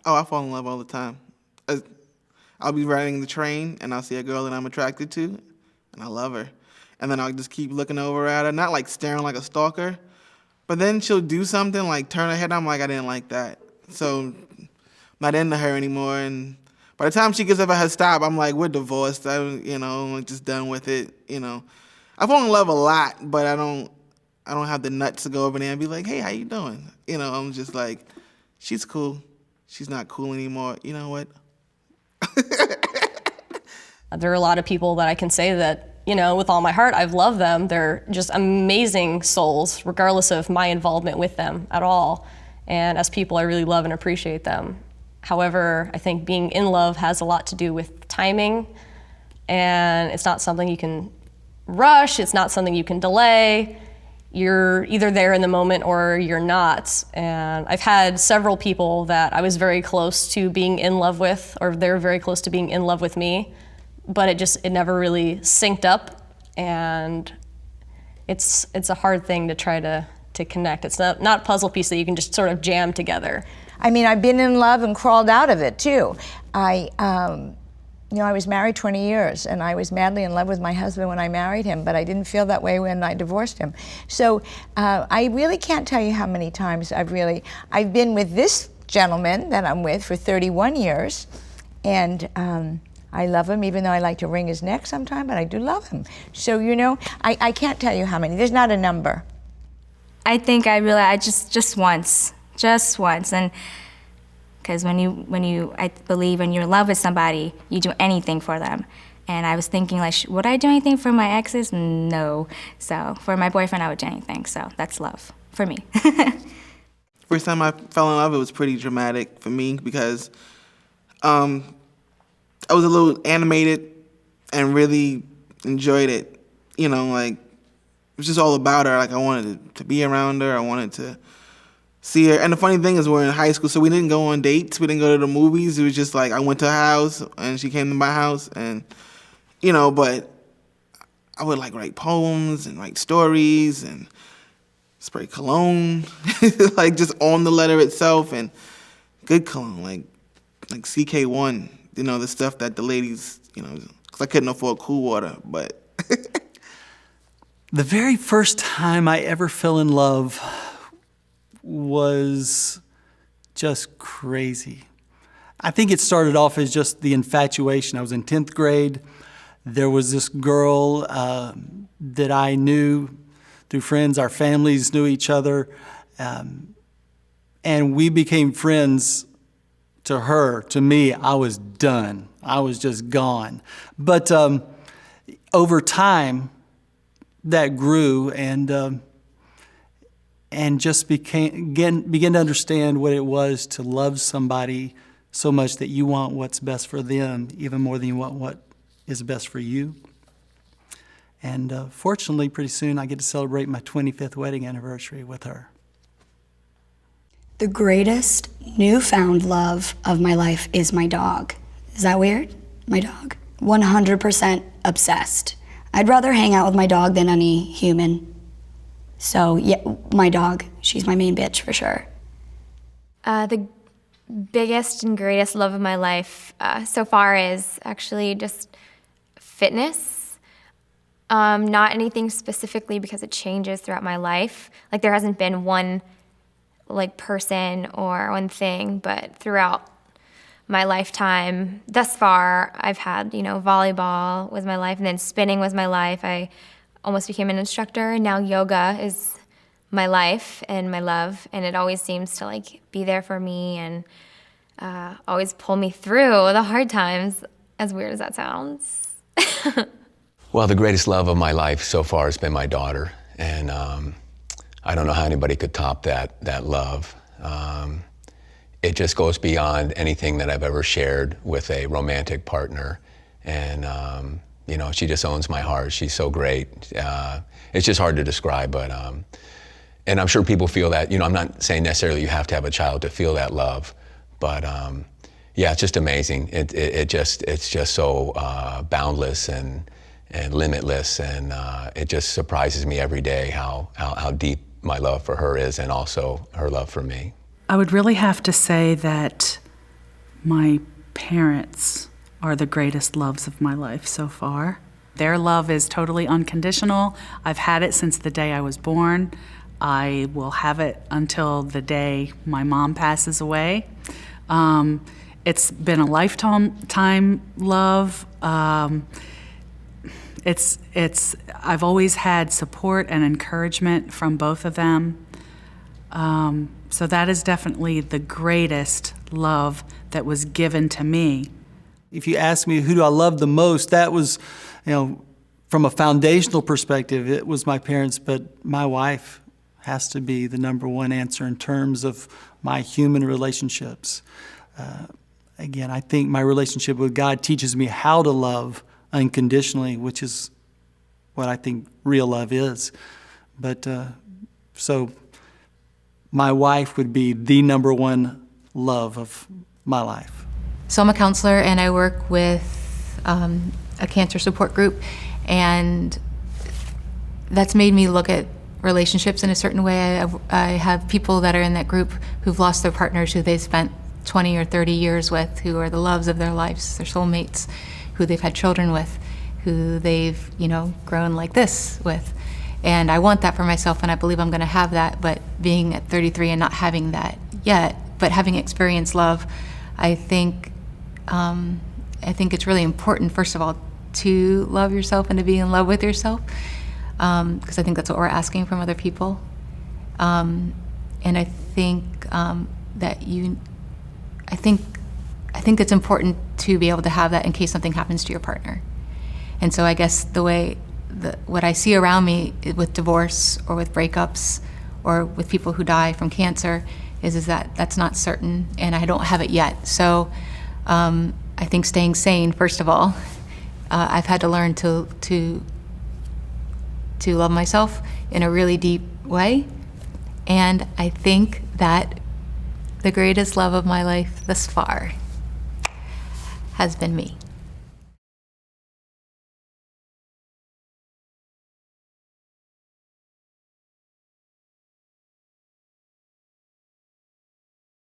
Oh, I fall in love all the time. I'll be riding the train and I'll see a girl that I'm attracted to, and I love her. And then I'll just keep looking over at her, not like staring like a stalker, but then she'll do something like turn her head, and I'm like, I didn't like that. So I'm not into her anymore. And by the time she gives up at her stop, I'm like, we're divorced. I'm just done with it. I fall in love a lot, but I don't have the nuts to go over there and be like, hey, how you doing? I'm just like, she's cool. She's not cool anymore. You know what? There are a lot of people that I can say that, with all my heart, I've loved them. They're just amazing souls, regardless of my involvement with them at all. And as people, I really love and appreciate them. However, I think being in love has a lot to do with timing, and it's not something you can rush, it's not something you can delay. You're either there in the moment or you're not. And I've had several people that I was very close to being in love with, or they're very close to being in love with me, but it never really synced up, and it's a hard thing to try to connect. It's not a puzzle piece that you can just sort of jam together. I mean, I've been in love and crawled out of it too. I was married 20 years, and I was madly in love with my husband when I married him, but I didn't feel that way when I divorced him. So I really can't tell you how many times I've been with this gentleman that I'm with for 31 years, and I love him, even though I like to wring his neck sometime, but I do love him. So, I can't tell you how many. There's not a number. I think I just once, and because I believe when you're in love with somebody, you do anything for them. And I was thinking, like, would I do anything for my exes? No. So for my boyfriend, I would do anything. So that's love for me. First time I fell in love, it was pretty dramatic for me because I was a little animated and really enjoyed it. It was just all about her. Like, I wanted to be around her. I wanted to see her. And the funny thing is, we're in high school, so we didn't go on dates. We didn't go to the movies. It was just like I went to her house and she came to my house, and but I would write poems and write stories and spray cologne, like just on the letter itself, and good cologne, like CK1, the stuff that the ladies, because I couldn't afford cool water, but. The very first time I ever fell in love was just crazy. I think it started off as just the infatuation. I was in 10th grade. There was this girl that I knew through friends. Our families knew each other. And we became friends. To her, to me, I was done. I was just gone. But over time, that grew and just began to understand what it was to love somebody so much that you want what's best for them, even more than you want what is best for you. And fortunately, pretty soon, I get to celebrate my 25th wedding anniversary with her. The greatest newfound love of my life is my dog. Is that weird? My dog. 100% obsessed. I'd rather hang out with my dog than any human. So yeah, my dog, she's my main bitch for sure. The biggest and greatest love of my life so far is actually just fitness. Not anything specifically because it changes throughout my life. Like there hasn't been one person or one thing, but throughout my lifetime thus far, I've had, volleyball was my life, and then spinning was my life. I almost became an instructor, and now yoga is my life and my love, and it always seems to be there for me and always pull me through the hard times, as weird as that sounds. Well, the greatest love of my life so far has been my daughter, and I don't know how anybody could top that love. It just goes beyond anything that I've ever shared with a romantic partner. And, she just owns my heart. She's so great. It's just hard to describe, but, and I'm sure people feel that, I'm not saying necessarily you have to have a child to feel that love, but yeah, it's just amazing. It's just so boundless and limitless, and it just surprises me every day how deep my love for her is, and also her love for me. I would really have to say that My parents are the greatest loves of my life so far. Their love is totally unconditional. I've had it since the day I was born. I will have it until the day my mom passes away. It's been a lifetime love. I've always had support and encouragement from both of them. So that is definitely the greatest love that was given to me. If you ask me who do I love the most, that was, from a foundational perspective, it was my parents, but my wife has to be the number one answer in terms of my human relationships. Again, I think my relationship with God teaches me how to love unconditionally, which is what I think real love is. But so my wife would be the number one love of my life. So I'm a counselor and I work with a cancer support group, and that's made me look at relationships in a certain way. I have people that are in that group who've lost their partners who they've spent 20 or 30 years with, who are the loves of their lives, their soulmates, who they've had children with, who they've, grown like this with. And I want that for myself, and I believe I'm going to have that, but being at 33 and not having that yet, but having experienced love, I think it's really important, first of all, to love yourself and to be in love with yourself, because I think that's what we're asking from other people. And I think I think it's important to be able to have that in case something happens to your partner. And so I guess what I see around me with divorce or with breakups or with people who die from cancer is that that's not certain, and I don't have it yet. So I think staying sane, first of all, I've had to learn to love myself in a really deep way. And I think that the greatest love of my life thus far has been me.